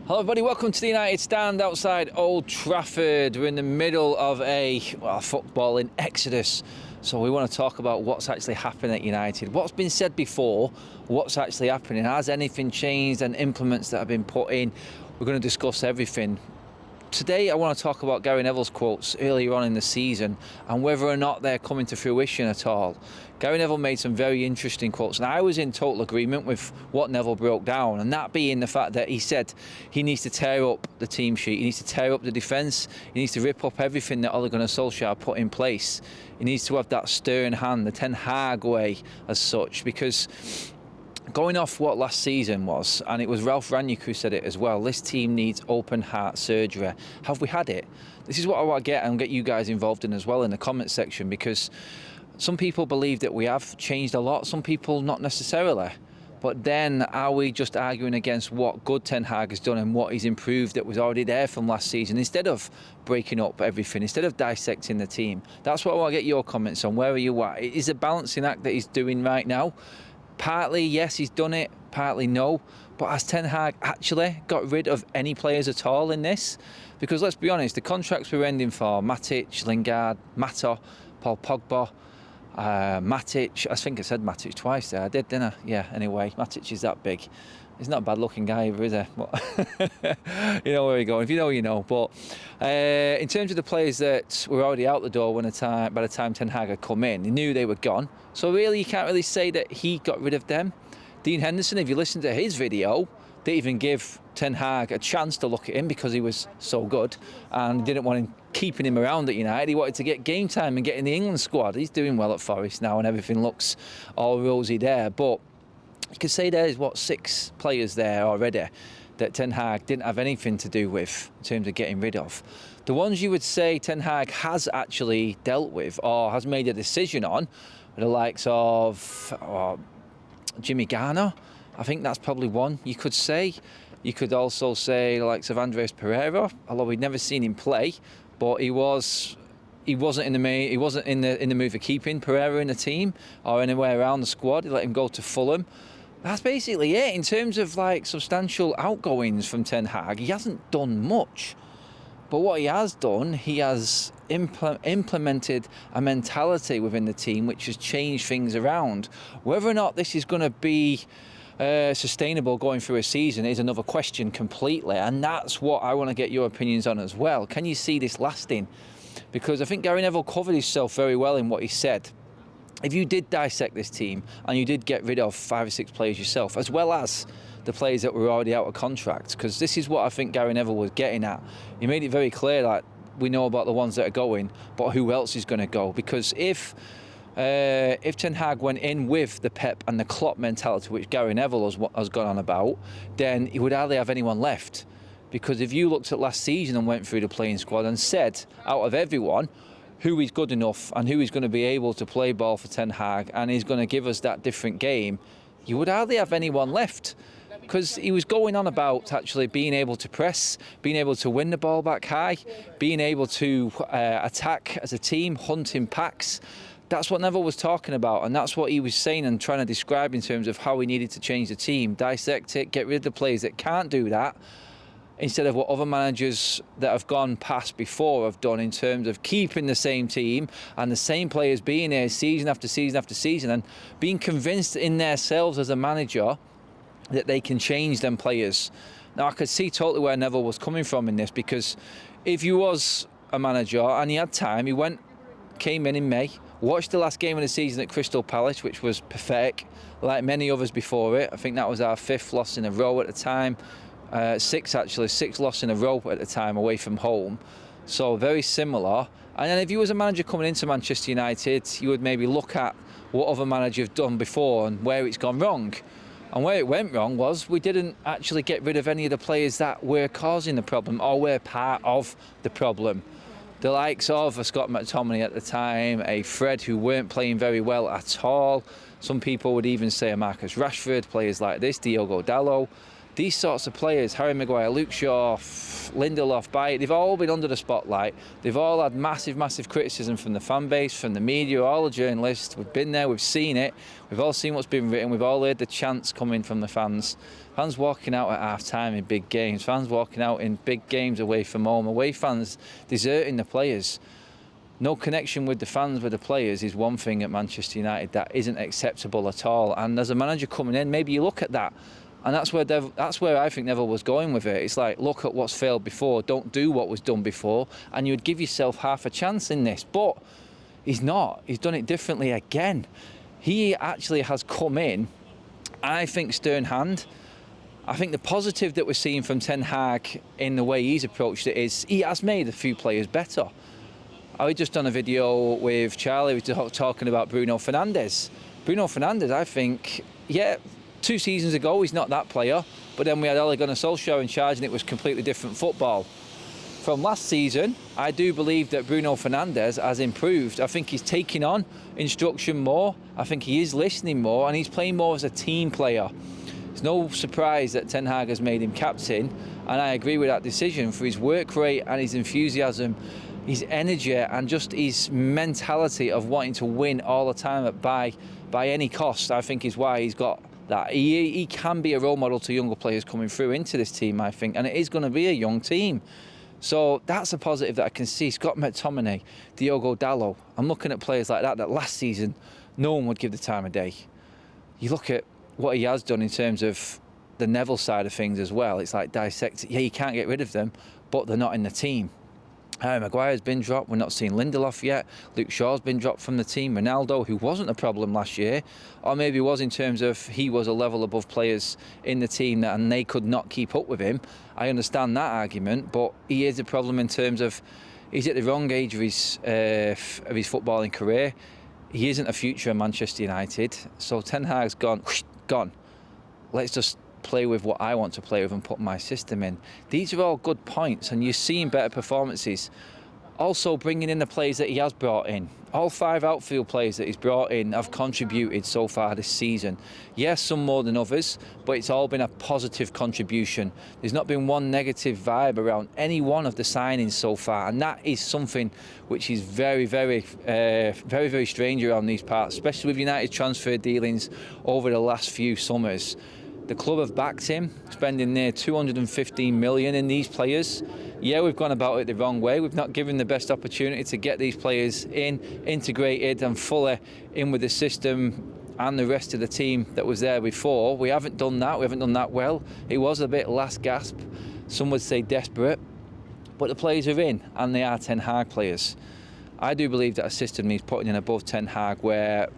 Hello everybody, welcome to the United Stand outside Old Trafford. We're in the middle of a footballing exodus. So we want to talk about what's actually happening at United. What's been said before, what's actually happening. Has anything changed and implements that have been put in? We're going to discuss everything. Today I want to talk about Gary Neville's quotes earlier on in the season and whether or not they're coming to fruition at all. Gary Neville made some very interesting quotes and I was in total agreement with what Neville broke down, and that being the fact that he said he needs to tear up the team sheet, he needs to tear up the defence, he needs to rip up everything that Ole Gunnar Solskjaer put in place. He needs to have that stern hand, the Ten Hag way as such, because going off what last season was, and it was Ralph Rangnick who said it as well, this team needs open heart surgery. Have we had it? This is what I want to get and get you guys involved in as well in the comment section, because some people believe that we have changed a lot, some people not necessarily. But then are we just arguing against what good Ten Hag has done and what he's improved that was already there from last season, instead of breaking up everything, instead of dissecting the team? That's what I want to get your comments on. Where are you at? It is a balancing act that he's doing right now. Partly, yes, he's done it, partly no. But has Ten Hag actually got rid of any players at all in this? Because let's be honest, the contracts we're ending for Matic, Lingard, Mata, Paul Pogba, Matic, I think I said Matic twice there, I did, didn't I? Yeah, anyway, Matic is that big. He's not a bad looking guy either, is he? But you know where we're going. If you know, you know. But in terms of the players that were already out the door by the time Ten Hag had come in, he knew they were gone. So really, you can't really say that he got rid of them. Dean Henderson, if you listen to his video, didn't even give Ten Hag a chance to look at him because he was so good and didn't want him keeping him around at United. He wanted to get game time and get in the England squad. He's doing well at Forest now and everything looks all rosy there. But you could say there's, 6 players there already that Ten Hag didn't have anything to do with in terms of getting rid of. The ones you would say Ten Hag has actually dealt with or has made a decision on are the likes of Jimmy Garner. I think that's probably one you could say. You could also say the likes of Andres Pereira, although we'd never seen him play, but he wasn't in the mood for keeping Pereira in the team or anywhere around the squad. He let him go to Fulham. That's basically it. In terms of substantial outgoings from Ten Hag, he hasn't done much. But what he has done, he has implemented a mentality within the team which has changed things around. Whether or not this is going to be sustainable going through a season is another question completely, and that's what I want to get your opinions on as well. Can you see this lasting? Because I think Gary Neville covered himself very well in what he said. If you did dissect this team and you did get rid of 5 or 6 players yourself, as well as the players that were already out of contract, because this is what I think Gary Neville was getting at. He made it very clear that we know about the ones that are going, but who else is going to go? Because if Ten Hag went in with the Pep and the Klopp mentality, which Gary Neville has gone on about, then he would hardly have anyone left. Because if you looked at last season and went through the playing squad and said, out of everyone, who is good enough and who is going to be able to play ball for Ten Hag and is going to give us that different game, you would hardly have anyone left. Because he was going on about actually being able to press, being able to win the ball back high, being able to attack as a team, hunt in packs. That's what Neville was talking about, and that's what he was saying and trying to describe in terms of how he needed to change the team, dissect it, get rid of the players that can't do that, instead of what other managers that have gone past before have done in terms of keeping the same team and the same players being there season after season after season and being convinced in themselves as a manager that they can change them players. Now I could see totally where Neville was coming from in this, because if you was a manager and he had time, he came in May, watched the last game of the season at Crystal Palace, which was pathetic, like many others before it. I think that was our 5th loss in a row at the time. 6 loss in a row at the time away from home. So very similar. And then if you was a manager coming into Manchester United, you would maybe look at what other managers have done before and where it's gone wrong. And where it went wrong was we didn't actually get rid of any of the players that were causing the problem or were part of the problem. The likes of a Scott McTominay at the time, a Fred who weren't playing very well at all. Some people would even say a Marcus Rashford, players like this, Diogo Dalot. these sorts of players, Harry Maguire, Luke Shaw, Lindelof, Bailly, they've all been under the spotlight. They've all had massive, massive criticism from the fan base, from the media, all the journalists. We've been there, we've seen it. We've all seen what's been written. We've all heard the chants coming from the fans. Fans walking out at half-time in big games. Fans walking out in big games away from home. Away fans deserting the players. No connection with the fans, with the players, is one thing at Manchester United that isn't acceptable at all. And as a manager coming in, maybe you look at that. And that's where I think Neville was going with it. It's like, look at what's failed before, don't do what was done before, and you'd give yourself half a chance in this. But he's not. He's done it differently again. He actually has come in, I think, stern hand. I think the positive that we're seeing from Ten Hag in the way he's approached it is he has made a few players better. I just done a video with Charlie talking about Bruno Fernandes. Bruno Fernandes, I think, yeah, 2 seasons ago, he's not that player, but then we had Ole Gunnar Solskjaer in charge and it was completely different football. From last season, I do believe that Bruno Fernandes has improved. I think he's taking on instruction more. I think he is listening more and he's playing more as a team player. It's no surprise that Ten Hag has made him captain, and I agree with that decision for his work rate and his enthusiasm, his energy and just his mentality of wanting to win all the time by any cost. I think is why he's got that. He can be a role model to younger players coming through into this team, I think, and it is going to be a young team. So that's a positive that I can see. Scott McTominay, Diogo Dalot. I'm looking at players like that last season no one would give the time of day. You look at what he has done in terms of the Neville side of things as well. It's like dissect it. Yeah, you can't get rid of them, but they're not in the team. Harry Maguire's been dropped. We're not seeing Lindelof yet. Luke Shaw's been dropped from the team. Ronaldo, who wasn't a problem last year, or maybe was in terms of he was a level above players in the team and they could not keep up with him. I understand that argument, but he is a problem in terms of he's at the wrong age of his footballing career. He isn't a future in Manchester United. So Ten Hag's gone. Let's just play with what I want to play with and put my system in. These are all good points and you're seeing better performances. Also bringing in the players that he has brought in. All 5 outfield players that he's brought in have contributed so far this season. Yes, some more than others, but it's all been a positive contribution. There's not been one negative vibe around any one of the signings so far, and that is something which is very, very strange around these parts, especially with United transfer dealings over the last few summers. The club have backed him, spending near 215 million in these players. Yeah, we've gone about it the wrong way. We've not given the best opportunity to get these players integrated and fully in with the system and the rest of the team that was there before. We haven't done that. We haven't done that well. It was a bit last gasp. Some would say desperate. But the players are in, and they are Ten Hag players. I do believe that a system needs putting in above Ten Hag, where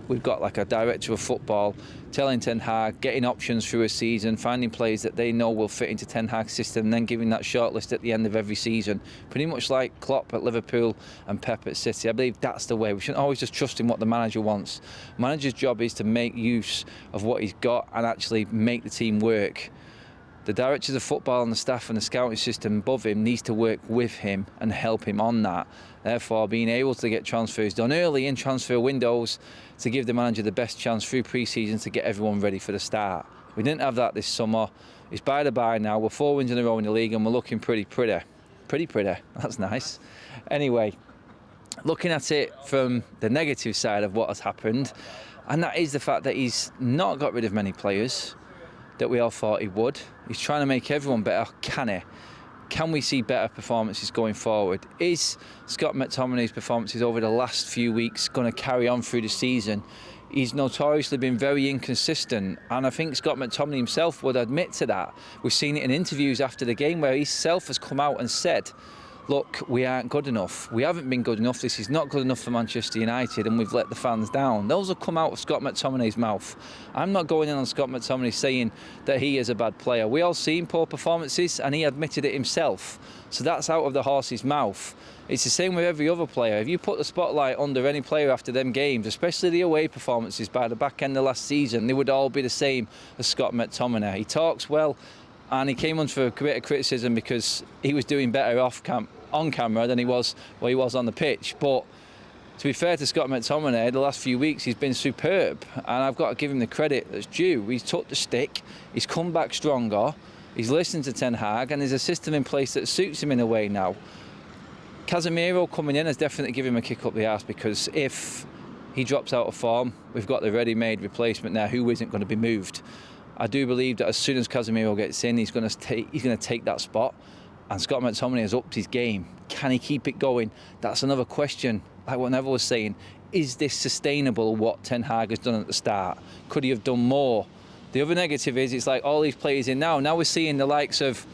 we've got like a director of football telling Ten Hag, getting options through a season, finding players that they know will fit into Ten Hag's system, and then giving that shortlist at the end of every season. Pretty much like Klopp at Liverpool and Pep at City. I believe that's the way. We shouldn't always just trust in what the manager wants. The manager's job is to make use of what he's got and actually make the team work. The directors of football and the staff and the scouting system above him needs to work with him and help him on that. Therefore, being able to get transfers done early in transfer windows to give the manager the best chance through pre-season to get everyone ready for the start. We didn't have that this summer. It's by the by now. We're 4 wins in a row in the league and we're looking pretty. That's nice. Anyway, looking at it from the negative side of what has happened, and that is the fact that he's not got rid of many players that we all thought he would. He's trying to make everyone better. Can he? Can we see better performances going forward? Is Scott McTominay's performances over the last few weeks going to carry on through the season? He's notoriously been very inconsistent, and I think Scott McTominay himself would admit to that. We've seen it in interviews after the game where he himself has come out and said, look, we aren't good enough. We haven't been good enough. This is not good enough for Manchester United, and we've let the fans down. Those have come out of Scott McTominay's mouth. I'm not going in on Scott McTominay saying that he is a bad player. We all seen poor performances, and he admitted it himself. So that's out of the horse's mouth. It's the same with every other player. If you put the spotlight under any player after them games, especially the away performances by the back end of last season, they would all be the same as Scott McTominay. He talks well, and he came on for a bit of criticism because he was doing better on camera than he was on the pitch. But to be fair to Scott McTominay, the last few weeks he's been superb, and I've got to give him the credit that's due. He's took the stick, he's come back stronger, he's listened to Ten Hag, and there's a system in place that suits him in a way now. Casemiro coming in has definitely given him a kick up the arse, because if he drops out of form, we've got the ready-made replacement there who isn't going to be moved. I do believe that as soon as Casemiro gets in, he's going to take that spot, and Scott McTominay has upped his game. Can he keep it going? That's another question. Like what Neville was saying, is this sustainable, what Ten Hag has done at the start? Could he have done more? The other negative is it's like all these players in now. Now we're seeing the likes of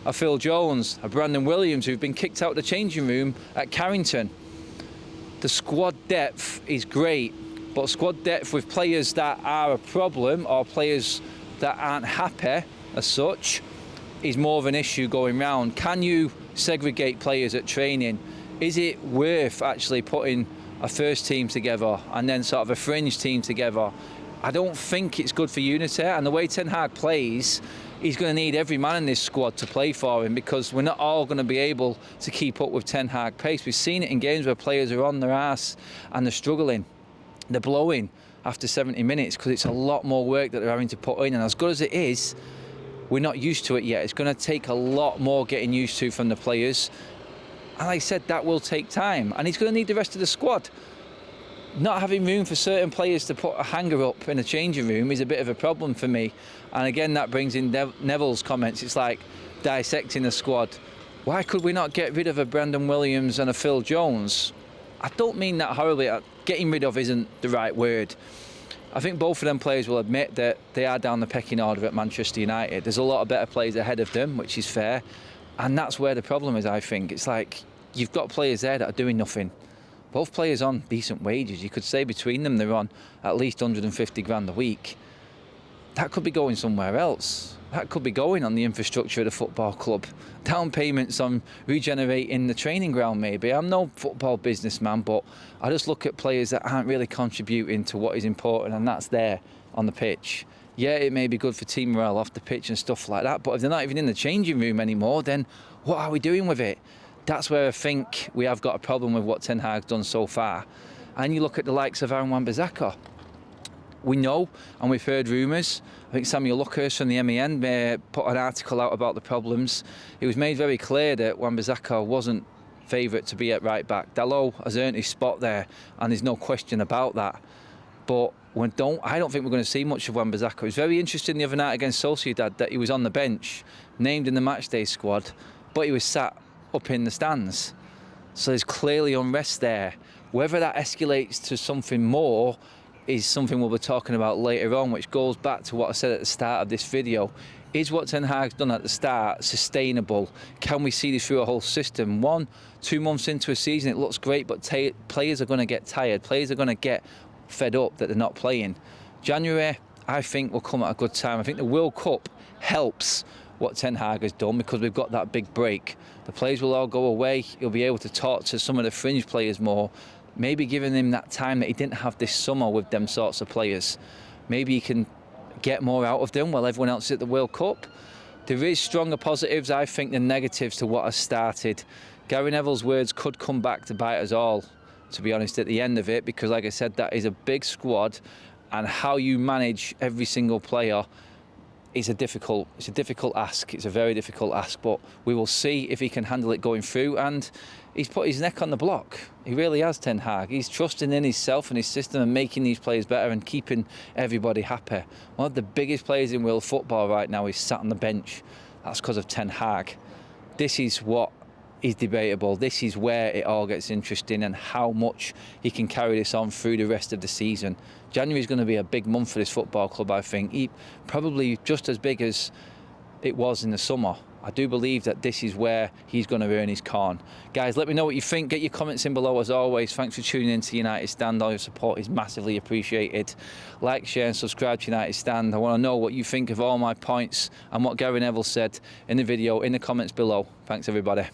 a Phil Jones, a Brandon Williams, who've been kicked out of the changing room at Carrington. The squad depth is great, but squad depth with players that are a problem or players that aren't happy as such is more of an issue going round. Can you segregate players at training? Is it worth actually putting a first team together and then sort of a fringe team together? I don't think it's good for unity, and the way Ten Hag plays, he's going to need every man in this squad to play for him, because we're not all going to be able to keep up with Ten Hag pace. We've seen it in games where players are on their ass and they're struggling. They're blowing after 70 minutes because it's a lot more work that they're having to put in, and as good as it is, we're not used to it yet. It's going to take a lot more getting used to from the players. And like I said, that will take time. And he's going to need the rest of the squad. Not having room for certain players to put a hanger up in a changing room is a bit of a problem for me. And again, that brings in Neville's comments. It's like dissecting the squad. Why could we not get rid of a Brandon Williams and a Phil Jones? I don't mean that horribly. Getting rid of isn't the right word. I think both of them players will admit that they are down the pecking order at Manchester United. There's a lot of better players ahead of them, which is fair. And that's where the problem is, I think. It's like you've got players there that are doing nothing. Both players on decent wages. You could say between them they're on at least 150 grand a week. That could be going somewhere else. That could be going on the infrastructure of the football club. Down payments on regenerating the training ground maybe. I'm no football businessman, but I just look at players that aren't really contributing to what is important, and that's there on the pitch. Yeah, it may be good for team morale off the pitch and stuff like that, but if they're not even in the changing room anymore, then what are we doing with it? That's where I think we have got a problem with what Ten Hag's done so far. And you look at the likes of Aaron Wan-Bissaka. We know, and we've heard rumours. I think Samuel Luckhurst from the MEN put an article out about the problems. It was made very clear that Wan-Bissaka wasn't favourite to be at right back. Dalot has earned his spot there, and there's no question about that. But I don't think we're going to see much of Wan-Bissaka. It was very interesting the other night against Sociedad that he was on the bench, named in the matchday squad, but he was sat up in the stands. So there's clearly unrest there. Whether that escalates to something more is something we'll be talking about later on, which goes back to what I said at the start of this video. Is what Ten Hag's done at the start sustainable? Can we see this through a whole system? 1-2 months into a season, it looks great, but players are going to get tired. Players are going to get fed up that they're not playing. January, I think, will come at a good time. I think the World Cup helps what Ten Hag has done because we've got that big break. The players will all go away. He'll be able to talk to some of the fringe players more, maybe giving him that time that he didn't have this summer with them sorts of players. Maybe he can get more out of them while everyone else is at the World Cup. There is stronger positives, I think, than negatives to what has started. Gary Neville's words could come back to bite us all, to be honest, at the end of it, because like I said, that is a big squad, and how you manage every single player is a difficult ask. It's a very difficult ask, but we will see if he can handle it going through. And he's put his neck on the block. He really has, Ten Hag. He's trusting in himself and his system and making these players better and keeping everybody happy. One of the biggest players in world football right now is sat on the bench. That's because of Ten Hag. This is what is debatable. This is where it all gets interesting and how much he can carry this on through the rest of the season. January is going to be a big month for this football club, I think. Probably just as big as it was in the summer. I do believe that this is where he's going to earn his corn. Guys, let me know what you think. Get your comments in below as always. Thanks for tuning in to United Stand. All your support is massively appreciated. Like, share and subscribe to United Stand. I want to know what you think of all my points and what Gary Neville said in the video in the comments below. Thanks, everybody.